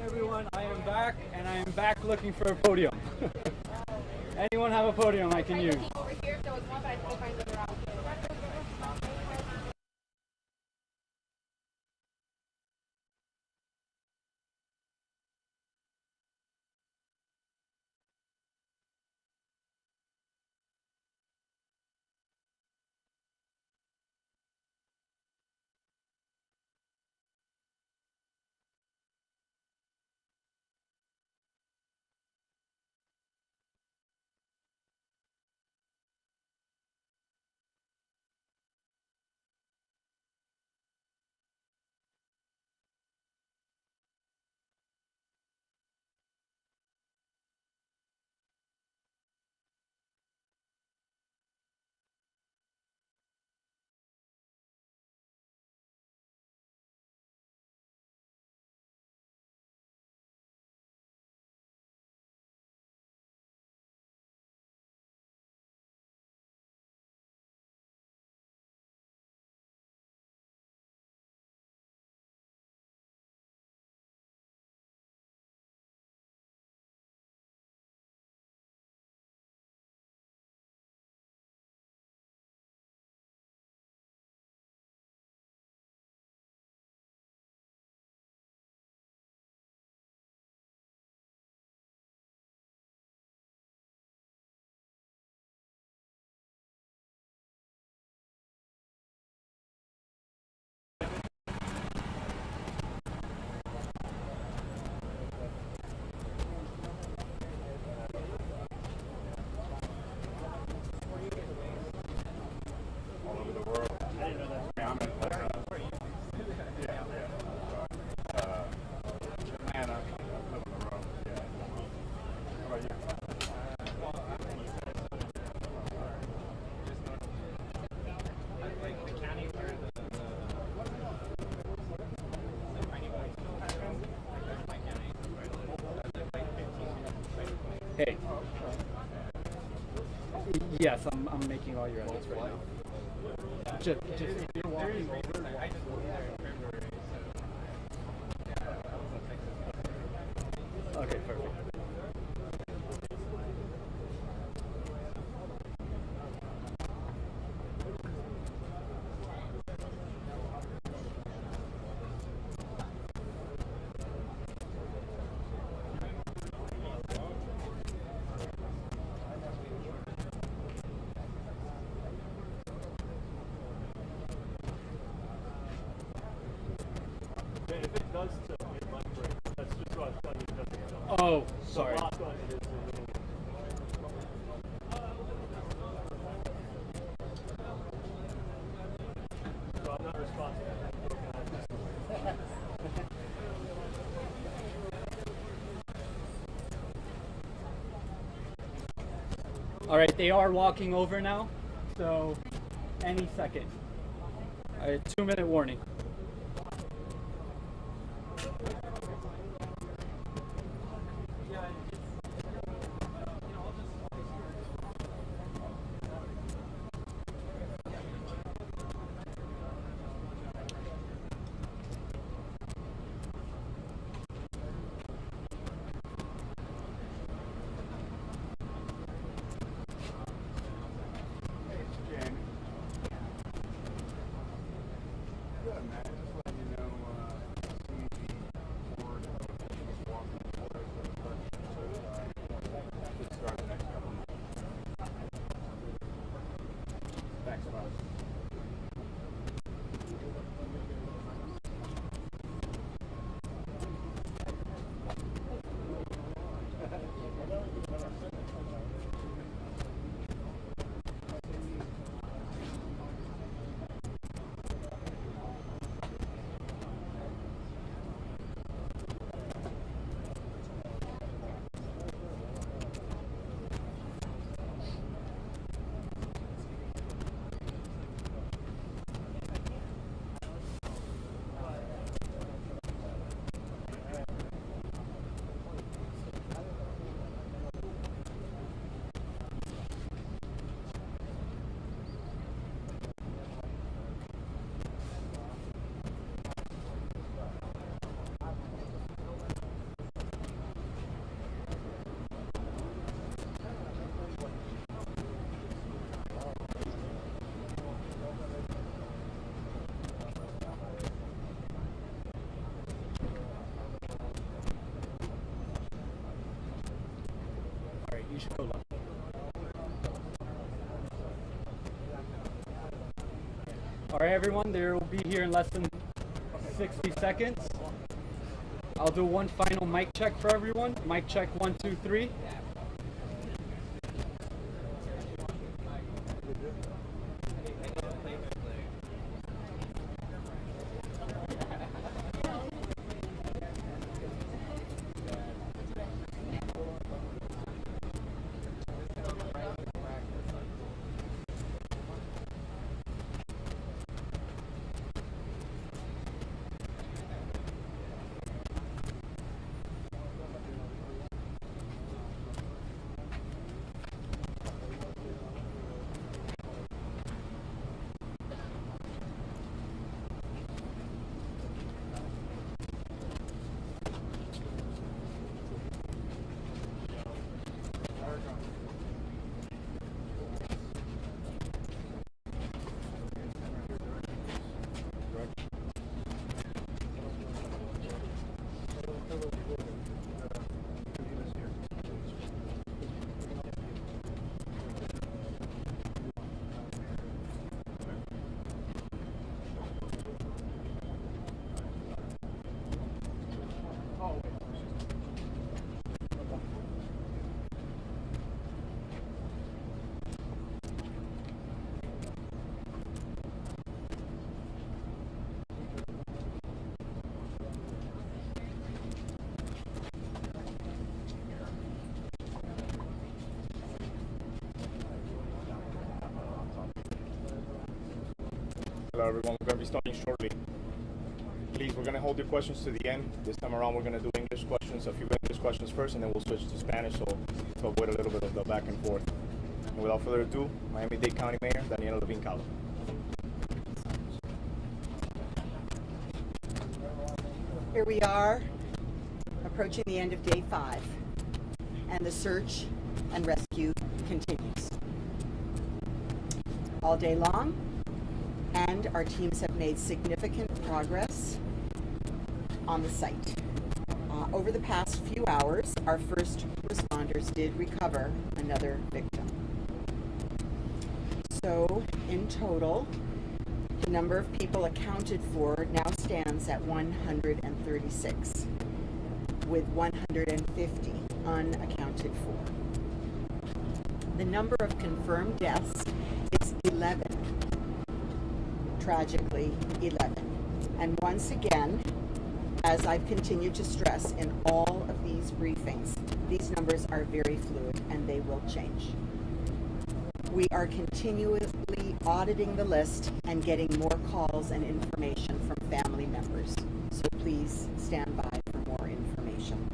everyone, I am back, and I am back looking for a podium. Anyone have a podium I can use? Over here, if there was one, but I couldn't find them around. Hey. Yes, I'm making all your edits right now. Just if you're walking over. Okay, perfect. If it does tilt, it might break. That's just what I was telling you. It doesn't tilt. Oh, sorry. The lock on it is aluminum. So I'm not responsible. All right, they are walking over now, so any second. All right, 2-minute warning. All right, everyone, they will be here in less than 60 seconds. I'll do one final mic check for everyone. Mic check 1, 2, 3. Hello everyone, we're going to be starting shortly. Please, we're going to hold your questions to the end. This time around we're going to do English questions, a few English questions first, and then we'll switch to Spanish so to avoid a little bit of the back and forth. And without further ado, Miami-Dade County Mayor Daniela Levine Calo. Here we are, approaching the end of day 5, and the search and rescue continues. All day long, and our teams have made significant progress on the site. Over the past few hours, our first responders did recover another victim. So, in total, the number of people accounted for now stands at 136, with 150 unaccounted for. The number of confirmed deaths is 11. Tragically, 11. And once again, as I've continued to stress in all of these briefings, these numbers are very fluid and they will change. We are continually auditing the list and getting more calls and information from family members. So please stand by for more information.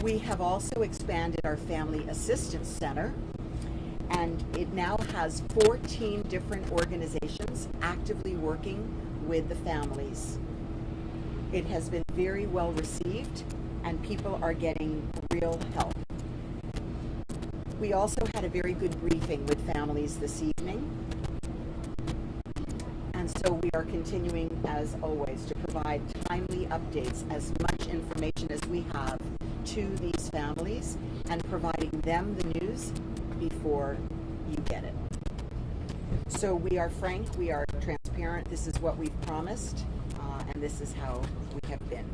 We have also expanded our Family Assistance Center, and it now has 14 different organizations actively working with the families. It has been very well received, and people are getting real help. We also had a very good briefing with families this evening, and so we are continuing, as always, to provide timely updates, as much information as we have to these families, and providing them the news before you get it. So we are frank, we are transparent, this is what we've promised, and this is how we have been.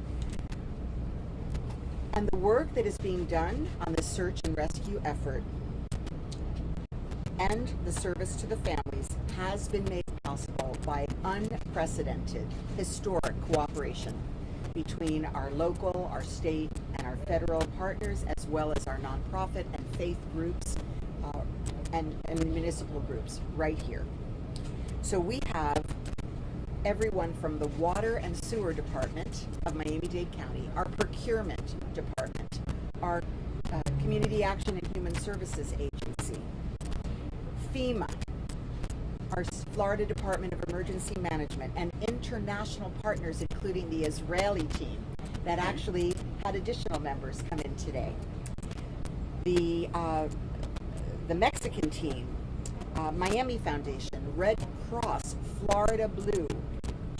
And the work that is being done on the search and rescue effort and the service to the families has been made possible by unprecedented, historic cooperation between our local, our state, and our federal partners, as well as our nonprofit and faith groups and municipal groups right here. So we have everyone from the Water and Sewer Department of Miami-Dade County, our Procurement Department, our Community Action and Human Services Agency, FEMA, our Florida Department of Emergency Management, and international partners, including the Israeli team that actually had additional members come in today. The Mexican team, Miami Foundation, Red Cross, Florida Blue,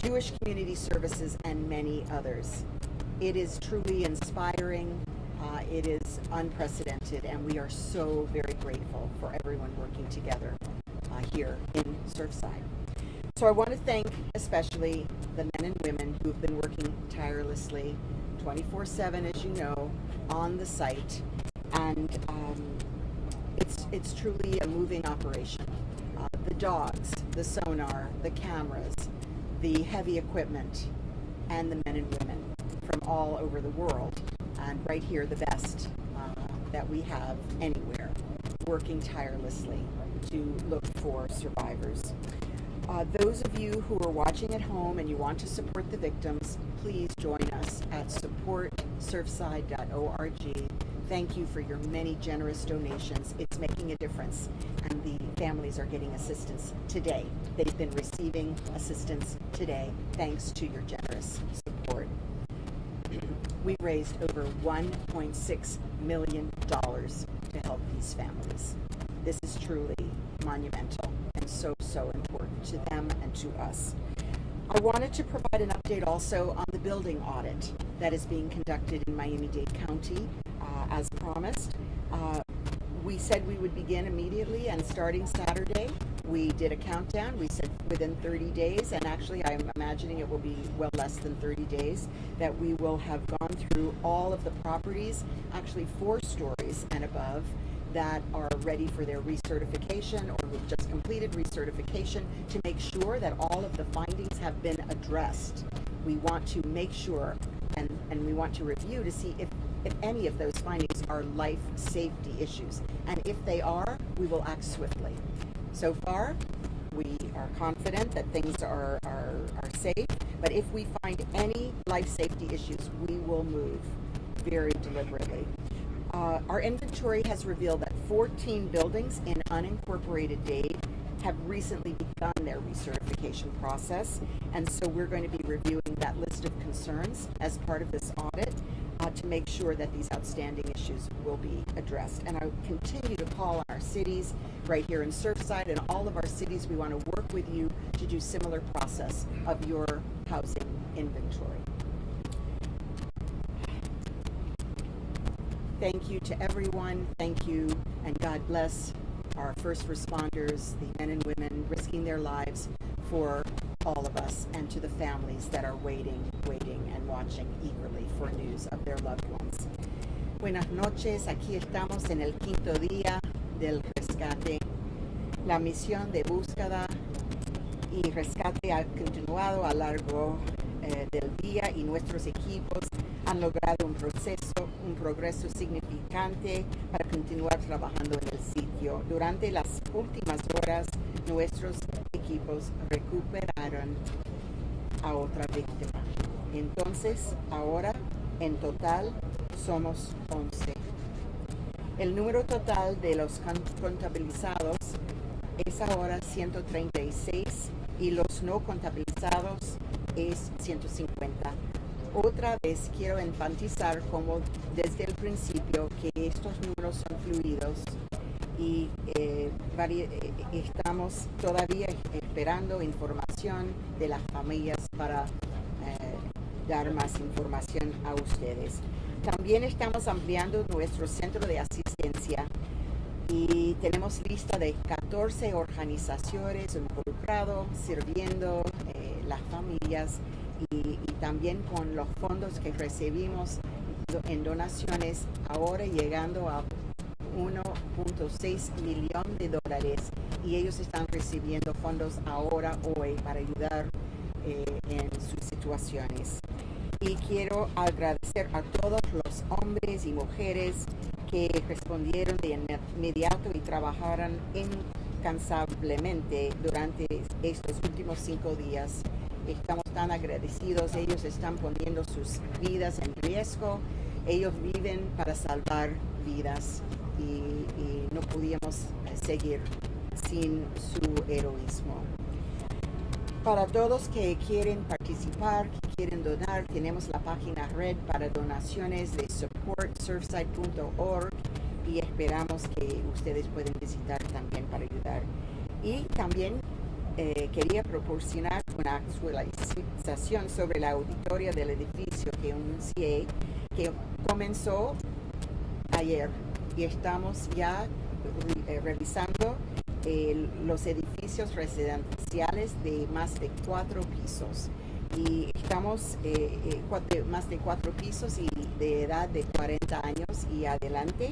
Jewish Community Services, and many others. It is truly inspiring. It is unprecedented, and we are so very grateful for everyone working together here in Surfside. So I want to thank especially the men and women who've been working tirelessly 24/7, as you know, on the site. And it's truly a moving operation. The dogs, the sonar, the cameras, the heavy equipment, and the men and women from all over the world. And right here, the best that we have anywhere, working tirelessly to look for survivors. Those of you who are watching at home and you want to support the victims, please join us at supportsurfside.org. Thank you for your many generous donations. It's making a difference, and the families are getting assistance today. They've been receiving assistance today thanks to your generous support. We raised over $1.6 million to help these families. This is truly monumental and so important to them and to us. I wanted to provide an update also on the building audit that is being conducted in Miami-Dade County, as promised. We said we would begin immediately, and starting Saturday, we did a countdown. We said within 30 days, and actually I'm imagining it will be well less than 30 days, that we will have gone through all of the properties, actually 4 stories and above, that are ready for their recertification or who've just completed recertification, to make sure that all of the findings have been addressed. We want to make sure and we want to review to see if any of those findings are life safety issues. And if they are, we will act swiftly. So far, we are confident that things are safe, but if we find any life safety issues, we will move very deliberately. Our inventory has revealed that 14 buildings in unincorporated Dade have recently begun their recertification process, and so we're going to be reviewing that list of concerns as part of this audit to make sure that these outstanding issues will be addressed. And I continue to call on our cities right here in Surfside and all of our cities. We want to work with you to do similar process of your housing inventory. Thank you to everyone. Thank you, and God bless our first responders, the men and women risking their lives for all of us, and to the families that are waiting and watching eagerly for news of their loved ones. Buenas noches, aquí estamos en el 5º día del rescate. La misión de búsqueda y rescate ha continuado a lo largo del día, y nuestros equipos han logrado un progreso significante para continuar trabajando en el sitio. Durante las últimas horas, nuestros equipos recuperaron a otra víctima. Entonces, ahora, en total, somos 11. El número total de los contabilizados es ahora 136 y los no contabilizados es 150. Otra vez quiero enfatizar, como desde el principio, que estos números son fluidos y estamos todavía esperando información de las familias para dar más información a ustedes. También estamos ampliando nuestro centro de asistencia y tenemos lista de 14 organizaciones involucradas sirviendo las familias, y también con los fondos que recibimos en donaciones, ahora llegando a $1.6 millones, y ellos están recibiendo fondos ahora, hoy, para ayudar en sus situaciones. Y quiero agradecer a todos los hombres y mujeres que respondieron de inmediato y trabajaron incansablemente durante estos últimos 5 días. Estamos tan agradecidos. Ellos están poniendo sus vidas en riesgo. Ellos viven para salvar vidas, y no podíamos seguir sin su heroísmo. Para todos que quieren participar, que quieren donar, tenemos la página red para donaciones de supportsurfside.org, y esperamos que ustedes pueden visitar también para ayudar. Y también quería proporcionar una actualización sobre la auditoría del edificio que anuncié, que comenzó ayer, y estamos ya revisando los edificios edificios residenciales de más de 4 pisos. Y estamos de más de 4 pisos y de edad de 40 años y adelante.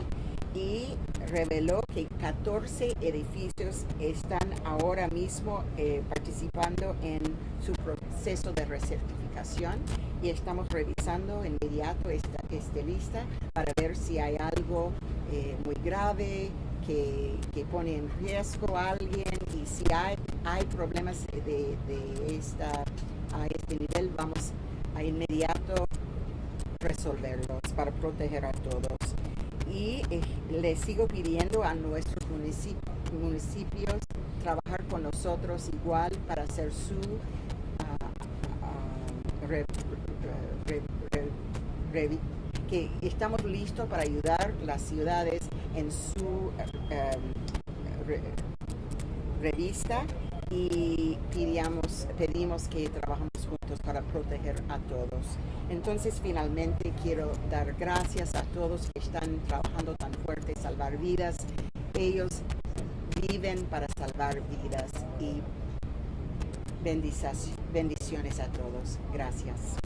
Y reveló que 14 edificios están ahora mismo participando en su proceso de recertificación y estamos revisando inmediato esta lista para ver si hay algo muy grave que pone en riesgo a alguien, y si hay problemas a este nivel, vamos a inmediato resolverlos para proteger a todos. Y les sigo pidiendo a nuestros municipios trabajar con nosotros igual para hacer su que estamos listos para ayudar las ciudades en su revista, y pedimos que trabajemos juntos para proteger a todos. Entonces, finalmente quiero dar gracias a todos que están trabajando tan fuerte, salvar vidas. Ellos viven para salvar vidas, y bendiciones a todos. Gracias.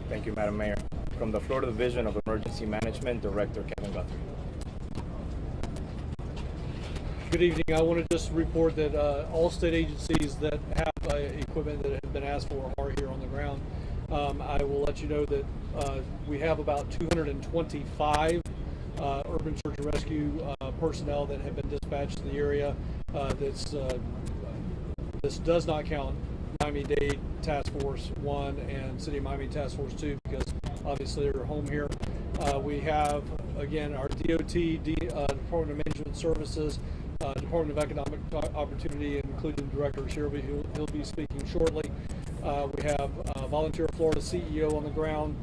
Thank you, Madam Mayor. From the Florida Division of Emergency Management, Director Kevin Guthrie. Good evening. I want to just report that all state agencies that have equipment that have been asked for are here on the ground. I will let you know that we have about 225 urban search and rescue personnel that have been dispatched to the area. This does not count Miami-Dade Task Force 1 and City of Miami Task Force 2, because obviously they're home here. We have, again, our DOT, Department of Management Services, Department of Economic Opportunity, including the director Sherby, he'll be speaking shortly. We have Volunteer Florida CEO on the ground.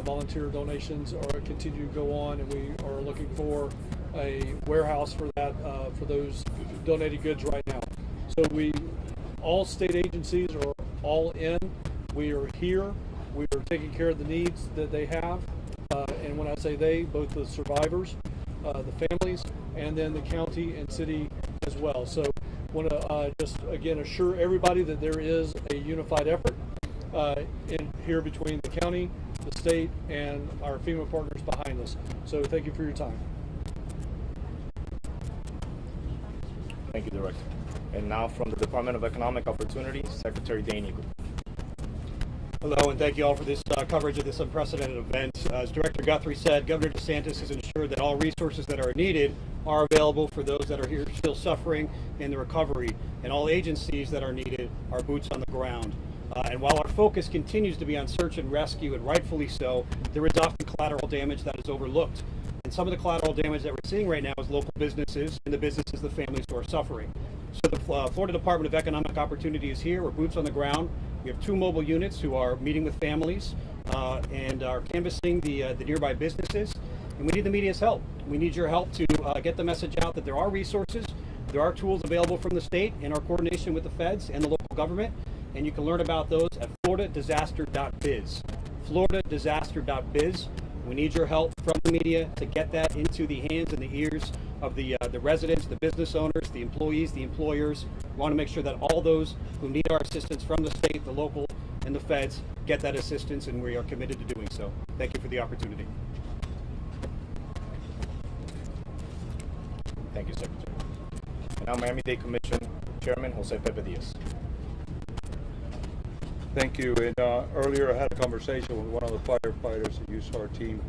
Volunteer donations continue to go on, and we are looking for a warehouse for that, for those donated goods right now. So all state agencies are all in. We are here. We are taking care of the needs that they have. And when I say they, both the survivors, the families, and then the county and city as well. So I want to just again assure everybody that there is a unified effort here between the county, the state, and our FEMA partners behind us. So thank you for your time. Thank you, Director. And now from the Department of Economic Opportunity, Secretary Dane Eagle. Hello, and thank you all for this coverage of this unprecedented event. As Director Guthrie said, Governor DeSantis has ensured that all resources that are needed are available for those that are here still suffering in the recovery, and all agencies that are needed are boots on the ground. And while our focus continues to be on search and rescue, and rightfully so, there is often collateral damage that is overlooked. And some of the collateral damage that we're seeing right now is local businesses, and the businesses, the families who are suffering. So the Florida Department of Economic Opportunity is here. We're boots on the ground. We have 2 mobile units who are meeting with families and are canvassing the nearby businesses. And we need the media's help. We need your help to get the message out that there are resources, there are tools available from the state in our coordination with the feds and the local government. And you can learn about those at floridadisaster.biz. floridadisaster.biz. We need your help from the media to get that into the hands and the ears of the residents, the business owners, the employees, the employers. We want to make sure that all those who need our assistance from the state, the local, and the feds get that assistance, and we are committed to doing so. Thank you for the opportunity. Thank you, Secretary. And now Miami-Dade Commission Chairman Jose Pepe Diaz. Thank you. And earlier I had a conversation with one of the firefighters that used our team,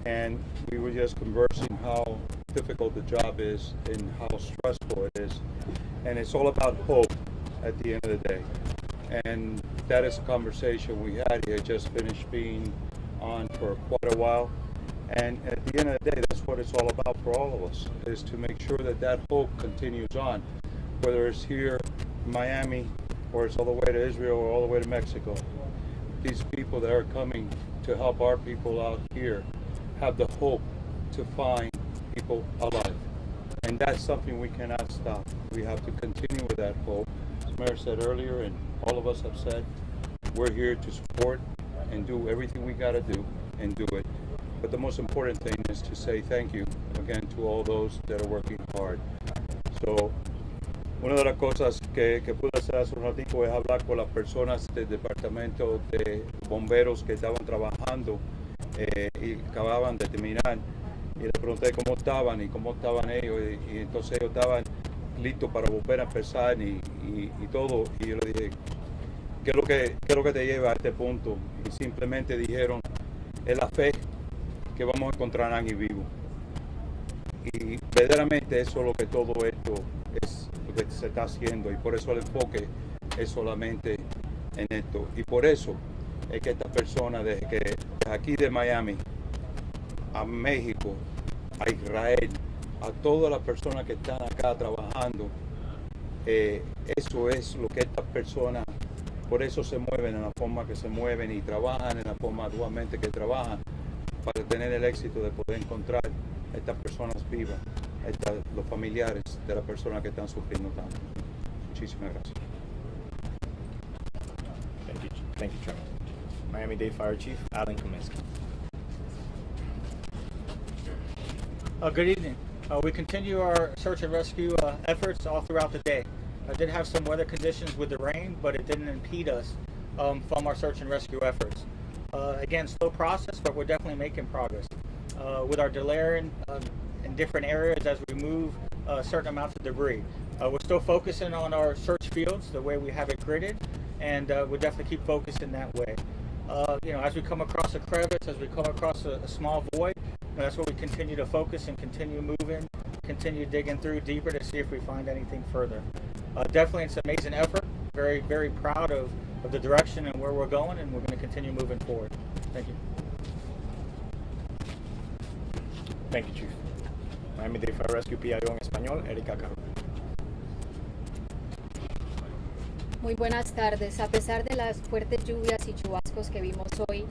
and we were just conversing how difficult the job is and how stressful it is. And it's all about hope at the end of the day. And that is a conversation we had. He had just finished being on for quite a while. And at the end of the day, that's what it's all about for all of us, is to make sure that that hope continues on, whether it's here in Miami, or it's all the way to Israel, or all the way to Mexico. These people that are coming to help our people out here have the hope to find people alive. And that's something we cannot stop. We have to continue with that hope. As Mayor said earlier, and all of us have said, we're here to support and do everything we gotta do, and do it But the most important thing is to say thank you again to all those that are working hard. So, una de las cosas que pude hacer hace un ratito es hablar con las personas del departamento de bomberos que estaban trabajando y acababan de terminar. Y les pregunté cómo estaban y cómo estaban ellos. Y entonces ellos estaban listos para volver a empezar y todo. Y yo les dije, ¿qué es lo que te lleva a este punto? Y simplemente dijeron, es la fe que vamos a encontrar a alguien vivo. Y verdaderamente eso es lo que todo esto es lo que se está haciendo, y por eso el enfoque es solamente en esto. Y por eso es que estas personas desde aquí de Miami a México, a Israel, a todas las personas que están acá trabajando, eso es lo que estas personas, por eso se mueven en la forma que se mueven y trabajan en la forma actualmente que trabajan, para tener el éxito de poder encontrar a estas personas vivas, los familiares de las personas que están sufriendo tanto. Muchísimas gracias. Thank you, Chairman. Miami-Dade Fire Chief Alan Kaminsky. Good evening. We continue our search and rescue efforts all throughout the day. I did have some weather conditions with the rain, but it didn't impede us from our search and rescue efforts. Again, slow process, but we're definitely making progress. With our delayering in different areas as we move certain amounts of debris. We're still focusing on our search fields the way we have it gridded, and we'll definitely keep focusing that way. As we come across a crevice, as we come across a small void, that's where we continue to focus and continue moving, continue digging through deeper to see if we find anything further. Definitely, it's an amazing effort. Very, very proud of the direction and where we're going, and we're going to continue moving forward. Thank you. Thank you, Chief. Miami-Dade Fire Rescue PIO en español, Erika Caro. Muy buenas tardes. A pesar de las fuertes lluvias y chubascos que vimos hoy,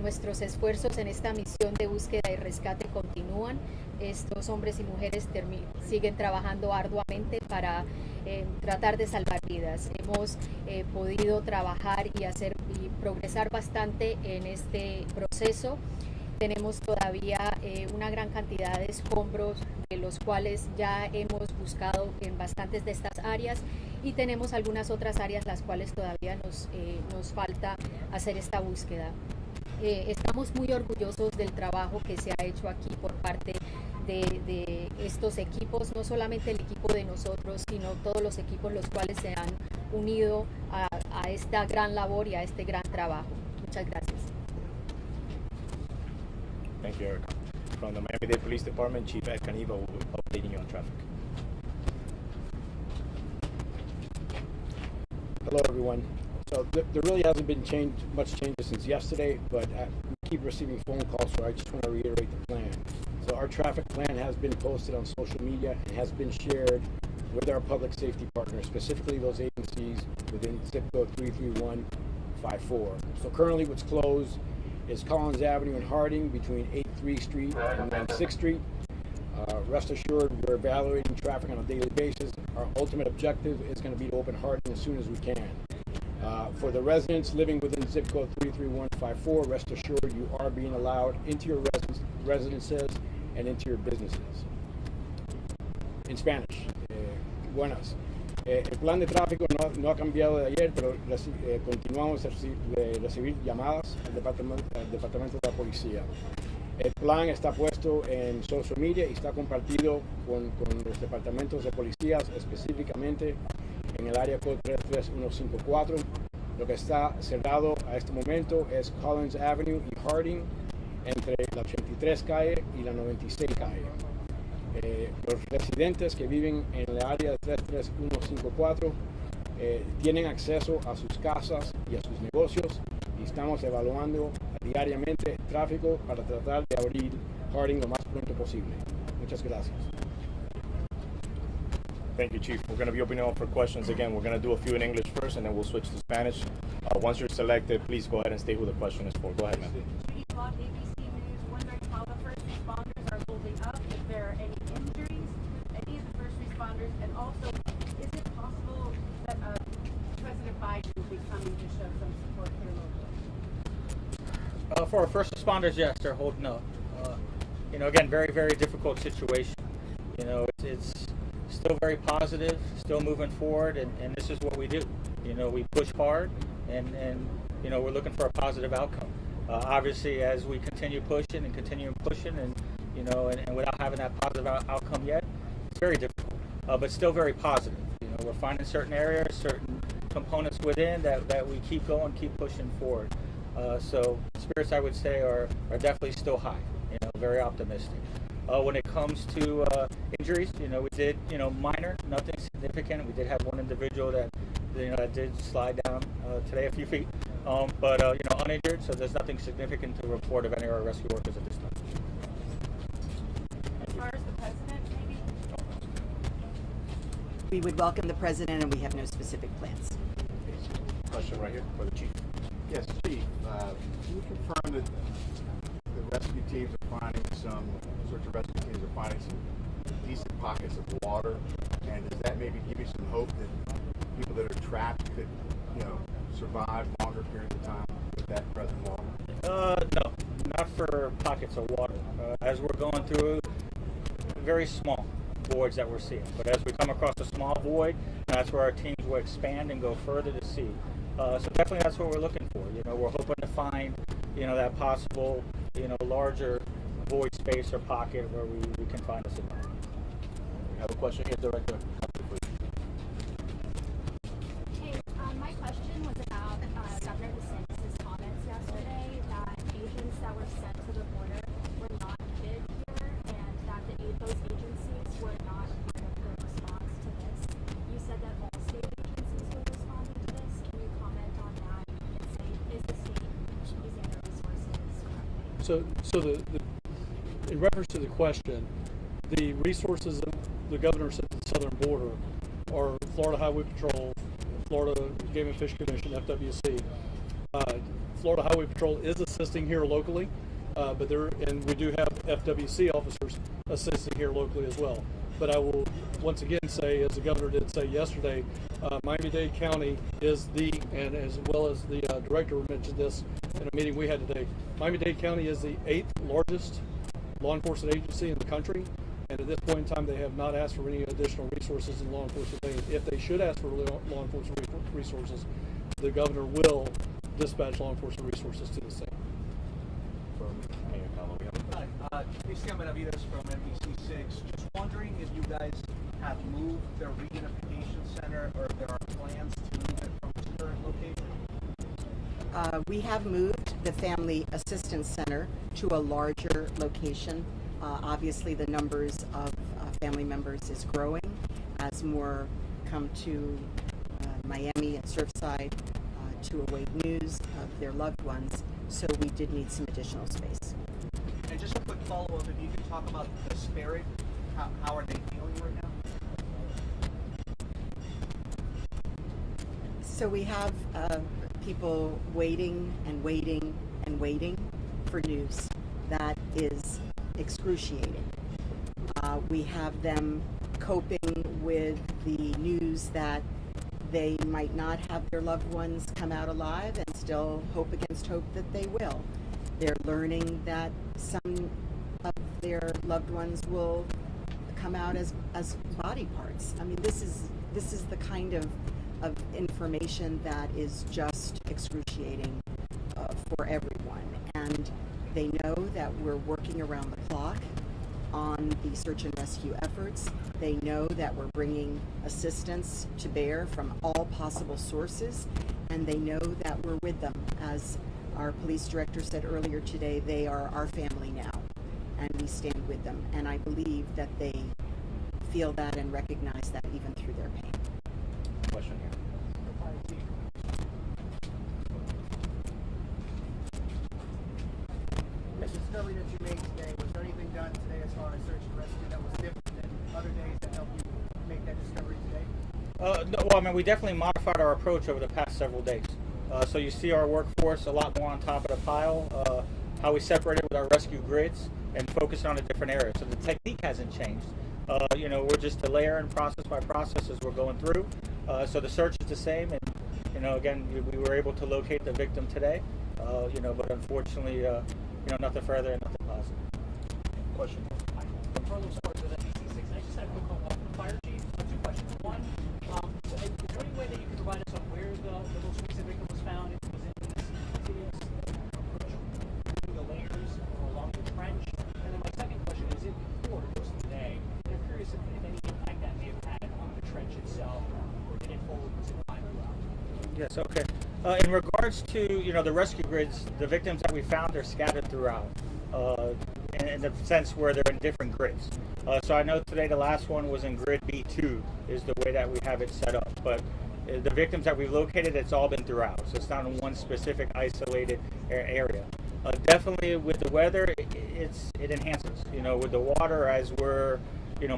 nuestros esfuerzos en esta misión de búsqueda y rescate continúan. Estos hombres y mujeres siguen trabajando arduamente para tratar de salvar vidas. Hemos podido trabajar y progresar bastante en este proceso. Tenemos todavía una gran cantidad de escombros, de los cuales ya hemos buscado en bastantes de estas áreas, y tenemos algunas otras áreas las cuales todavía nos falta hacer esta búsqueda. Estamos muy orgullosos del trabajo que se ha hecho aquí por parte de estos equipos, no solamente el equipo de nosotros, sino todos los equipos los cuales se han unido a esta gran labor y a este gran trabajo. Muchas gracias. Thank you, Erica. From the Miami-Dade Police Department, Chief Ed Caniva will be updating you on traffic. Hello, everyone. So there really hasn't been much changes since yesterday, but we keep receiving phone calls, so I just want to reiterate the plan. So our traffic plan has been posted on social media and has been shared with our public safety partners, specifically those agencies within zip code 33154. So currently what's closed is Collins Avenue in Harding between 8th Street and 96th Street. Rest assured, we're evaluating traffic on a daily basis. Our ultimate objective is going to be to open Harding as soon as we can. For the residents living within zip code 33154, rest assured you are being allowed into your residences and into your businesses. In Spanish, buenas. El plan de tráfico no ha cambiado de ayer, pero continuamos de recibir llamadas al departamento de la policía. El plan está puesto en social media y está compartido con los departamentos de policías, específicamente en el área code 33154. Lo que está cerrado a este momento es Collins Avenue y Harding, entre la 83 calle y la 96 calle. Los residentes que viven en el área 33154 tienen acceso a sus casas y a sus negocios, y estamos evaluando diariamente el tráfico para tratar de abrir Harding lo más pronto posible. Muchas gracias. Thank you, Chief. We're going to be opening up for questions again. We're going to do a few in English first, and then we'll switch to Spanish. Once you're selected, please go ahead and state who the question is for. Go ahead, ma'am. Judy Clark, ABC News, wondering how the first responders are holding up, if there are any injuries to any of the first responders, and also, is it possible that President Biden will be coming to show some support here locally? For our first responders, yes, they're holding up. again, very, very difficult situation. It's still very positive, still moving forward, and this is what we do. We push hard, and we're looking for a positive outcome. Obviously, as we continue pushing and and without having that positive outcome yet, it's very difficult, but still very positive. We're finding certain areas, certain components within that we keep going, keep pushing forward. So spirits, I would say, are definitely still high. Very optimistic. When it comes to injuries, we did, minor, nothing significant. We did have one individual that did slide down today a few feet, but uninjured. So there's nothing significant to report of any of our rescue workers at this time. As far as the president, maybe? We would welcome the president, and we have no specific plans. Question right here for the chief. Yes, Chief. Can you confirm that the rescue teams are finding some search and rescue teams are finding some decent pockets of water, and does that maybe give you some hope that people that are trapped could, survive longer periods of time with that present water? No, not for pockets of water. As we're going through, very small voids that we're seeing. But as we come across a small void, that's where our teams will expand and go further to see. So definitely that's what we're looking for. We're hoping to find, that possible, larger void space or pocket where we can find a survivor. We have a question here, Director. Hey, my question was about Governor DeSantis' comments yesterday that agents that were sent to the border were not needed here, and that those agencies were not part of the response to this. You said that all state agencies were responding to this. Can you comment on that and say, is the state using their resources correctly? So in reference to the question, the resources that the governor sent to the southern border are Florida Highway Patrol, Florida Game and Fish Commission, FWC. Florida Highway Patrol is assisting here locally, but we do have FWC officers assisting here locally as well. But I will once again say, as the governor did say yesterday, Miami-Dade County is and as well as the director mentioned this in a meeting we had today, Miami-Dade County is the 8th largest law enforcement agency in the country. And at this point in time, they have not asked for any additional resources in law enforcement. If they should ask for law enforcement resources, the governor will dispatch law enforcement resources to the same. Hi, Cristian Benavides from NBC6. Just wondering if you guys have moved their reunification center, or if there are plans to move it from its current location? We have moved the Family Assistance Center to a larger location. Obviously, the numbers of family members is growing as more come to Miami and Surfside to await news of their loved ones. So we did need some additional space. And just a quick follow-up, if you could talk about the Spirit, how are they feeling right now? So we have people waiting and waiting and waiting for news that is excruciating. We have them coping with the news that they might not have their loved ones come out alive, and still hope against hope that they will. They're learning that some of their loved ones will come out as body parts. I mean, this is the kind of information that is just excruciating for everyone. And they know that we're working around the clock on the search and rescue efforts. They know that we're bringing assistance to bear from all possible sources, and they know that we're with them. As our police director said earlier today, they are our family now, and we stand with them. And I believe that they feel that and recognize that even through their pain. Question here. The discovery that you made today, was there anything done today as far as search and rescue that was different than other days that helped you make that discovery today? No, well, I mean, we definitely modified our approach over the past several days. So you see our workforce a lot more on top of the pile, how we separated with our rescue grids and focused on a different area. So the technique hasn't changed. We're just a layer and process by process as we're going through. So the search is the same, and again, we were able to locate the victim today. But unfortunately, nothing further and nothing positive. question. Carlos Suarez with NBC6. I just had a quick call off the fire chief. Two questions. One, is there any way that you can provide us on where the most recent victim was found? If it was in this continuous approach through the layers or along the trench? And then my second question is, it before it goes today? And I'm curious if any impact that may have had on the trench itself, or did it hold? Was it fine throughout? Yes, okay. In regards to the rescue grids, the victims that we found are scattered throughout, in the sense where they're in different grids. So I know today the last one was in grid B2 is the way that we have it set up. But the victims that we've located, it's all been throughout. So it's not in one specific isolated area. Definitely with the weather, it enhances. With the water as we're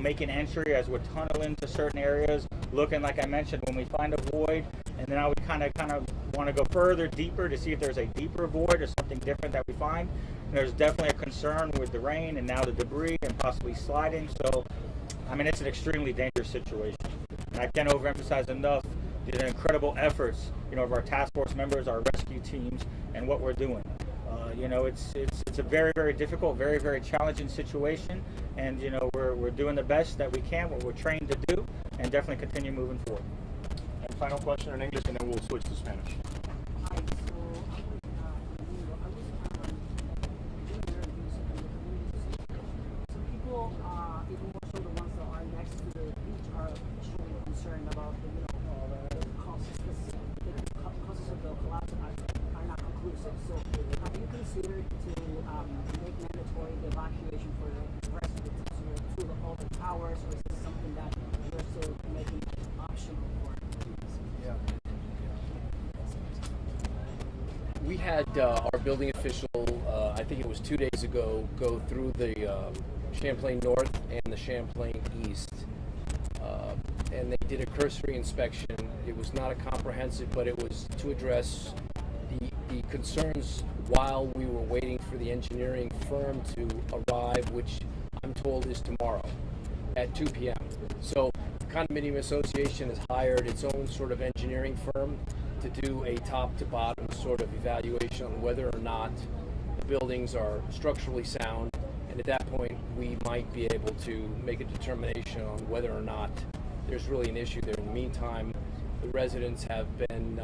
making entry, as we're tunneling to certain areas, looking like I mentioned when we find a void. And then now we kind of want to go further, deeper to see if there's a deeper void or something different that we find. And there's definitely a concern with the rain and now the debris and possibly sliding. So, I mean, it's an extremely dangerous situation. And I can't overemphasize enough the incredible efforts, of our task force members, our rescue teams, and what we're doing. It's a very, very difficult, very, very challenging situation. And, we're doing the best that we can, what we're trained to do, and definitely continue moving forward. And final question in English, and then we'll switch to Spanish. Hi, so I was doing interviews in the community. Some people, even more so the ones that are next to the beach, are extremely concerned about the causes. The causes of the collapse are not conclusive. So, have you considered to make mandatory the evacuation for the rest of the teams to all the towers, or is this something that you're still making optional for? We had our building official, I think it was 2 days ago, go through the Champlain North and the Champlain East. And they did a cursory inspection. It was not a comprehensive, but it was to address the concerns while we were waiting for the engineering firm to arrive, which I'm told is tomorrow at 2 p.m. So the Condominium Association has hired its own sort of engineering firm to do a top-to-bottom sort of evaluation on whether or not the buildings are structurally sound, and at that point we might be able to make a determination on whether or not there's really an issue there. In the meantime, the residents have been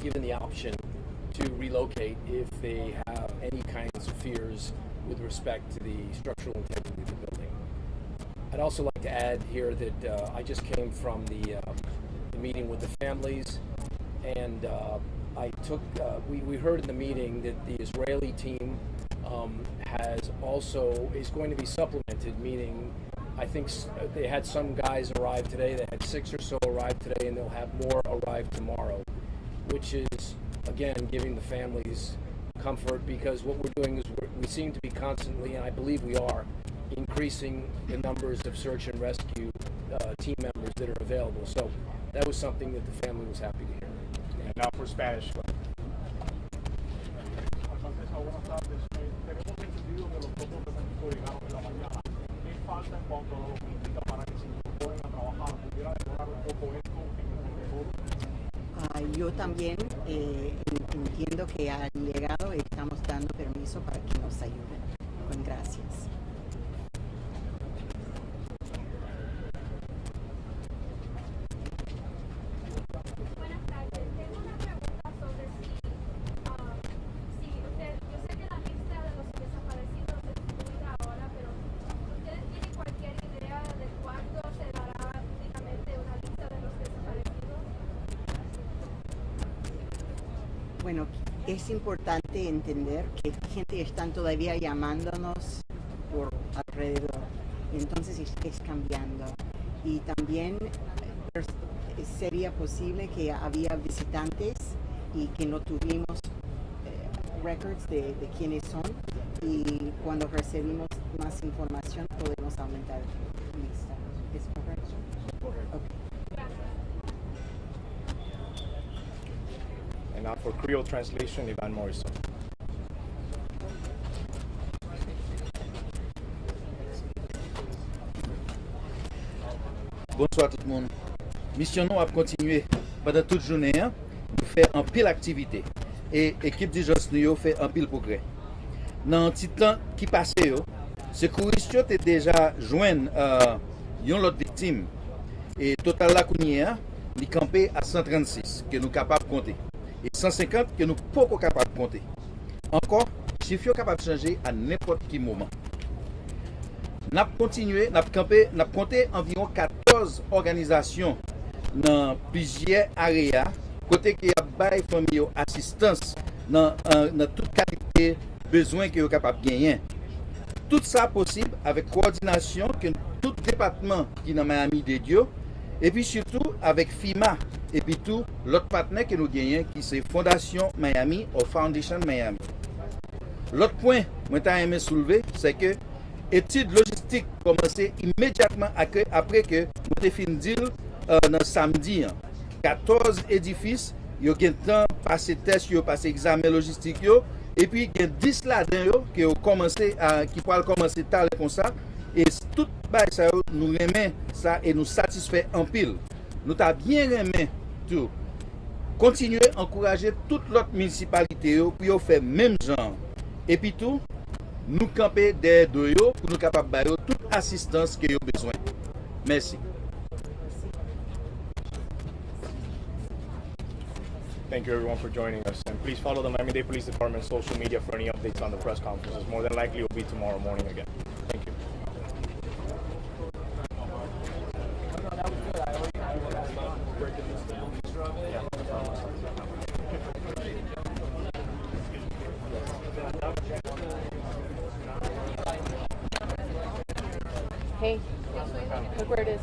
given the option to relocate if they have any kinds of fears with respect to the structural integrity of the building. I'd also like to add here that I just came from the meeting with the families, and we heard in the meeting that the Israeli team is going to be supplemented, meaning I think they had some guys arrive today, they had 6 or so arrive today, and they'll have more arrive tomorrow, which is, again, giving the families comfort, because what we're doing is we seem to be constantly, and I believe we are, increasing the numbers of search and rescue team members that are available. So that was something that the family was happy to hear. And now for Spanish. Yo también entiendo que han llegado y estamos dando permiso para que nos ayuden. Con gracias. Buenas tardes. Tengo una pregunta sobre si usted, yo sé que la lista de los desaparecidos es fluida ahora, pero ¿ustedes tienen cualquier idea de cuándo se dará públicamente una lista de los desaparecidos? Bueno, es importante entender que gente están todavía llamándonos por alrededor, entonces es cambiando. Y también sería posible que había visitantes y que no tuvimos records de quiénes son, y cuando recibimos más información podemos aumentar la lista. ¿Es correcto? Okay. And now for Creole translation, Ivan Morrison. Bonsoir tout le monde. Mission nous a continué pendant toute journée. Nous faisons un pile d'activité. Et l'équipe du Jos nous fait un pile progrès. Dans le petit temps qui passe, Secouristes yo te deja jwen yon lot victime. Et total la kounye li kampe à 136 que nous capable compter. Et 150 que nous pas capable compter. Encore, chiffre yo capable changer à n'importe quel moment. N'a continué, n'a campé, n'a compté environ 14 organisations dans plusieurs areas côté qui a bail famille assistance dans toute qualité besoin que yo capable gagner. Tout ça possible avec coordination que tout département qui dans Miami-Dade et puis surtout avec FIMA et puis tout l'autre partenaire que nous gagnons qui c'est Fondation Miami ou Foundation Miami. L'autre point que je aimé soulever c'est que études logistiques commencé immédiatement après que nous avons fini deal dans samedi 14 édifices yo gen temps passer test yo passer examen logistique yo et puis il y a 10 là-dedans qui ont commencé qui pourraient commencer tard comme ça et tout ça nous remet ça et nous satisfait en pile. Nous t'a bien remet tout. Continuer à encourager toute l'autre municipalité pour faire même genre. Et puis tout nous camper derrière yo pour nous capable bailler toute assistance que yo besoin. Merci. Thank you everyone for joining us, and please follow the Miami-Dade Police Department social media for any updates on the press conferences. More than likely, it will be tomorrow morning again. Thank you. Hey, look where it is.